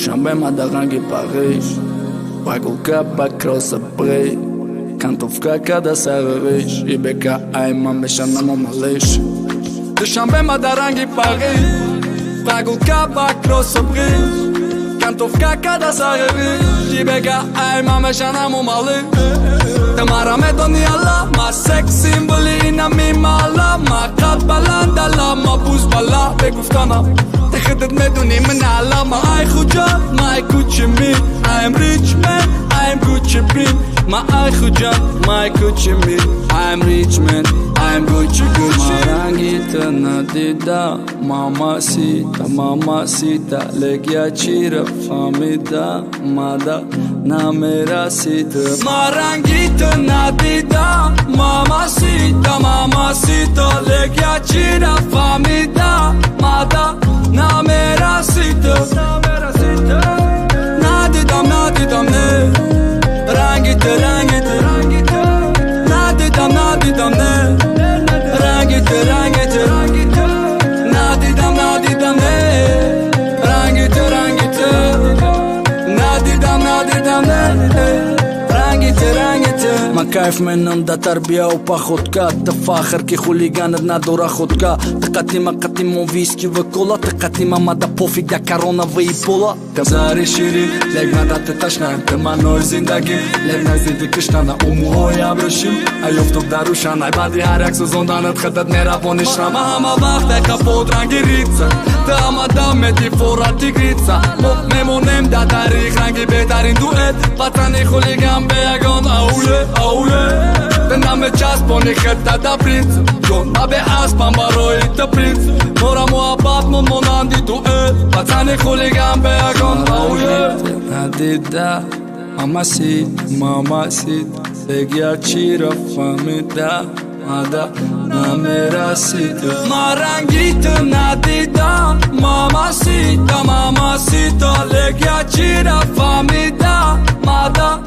Dushanbe madarangi Paris Paguka bakrosa prei Kantovka kada sararish Ibeka aima meshana momalish Dushanbe madarangi Paris Paguka bakrosa prei Kantovka kada sararish Ibeka aima meshana momalish Tamara me doni Allah Ma sex symboli na mi mala Ma qad balandala Ma buz bala Beguftanam تخدت مدوني من علامة I خجال My Gucci me I am rich man I am Gucci bean My I خجال My Gucci me I am rich man I am Gucci Gucci Marangita nadida Mamacita Mamacita Legya chira famida Mada na mera sita Marangita nadida Mamacita Mamacita Legya chira famida Mada na mera sita Nadidam nadidam ne Rangite rangite Nadidam nadidam ne Rangite rangite Nadidam nadidam ne Rangite rangite Nadidam nadidam ne Rangite rangite ما كيف منهم دا تربية وباخدكا تفاخر كي خوليغان ندورا خودكا تقديما قديمون فيسكي وكولا تقديما مادا بوفيك دا كورونا ويبولا كزاري شيرين لك مادا تتشنا انت ما نور زندگي لك نزيدي كشتانا وموهوي ابرشيم ايوفتوك داروشان عبادي هاريك سوزوندان تخدد نيرافوني شراما هما وقت كابود رنگي ريتسا داما دامي دي فورا تيغريتسا ميمونم دا تاريخ رنگي بهترين دوئت بطني خوليغان بيگان اولي دنم چسبونی خطه دا پرینس جون نبه اسبم برای تا پرینس مورا محبت موناندی تو بطن خولیگم بیگان اوله ندیده ماماسید بگیر چی را فهمیده مادا نمیرسید مرنگیت ندیدم ماماسید بگیر چی را فهمیده مادا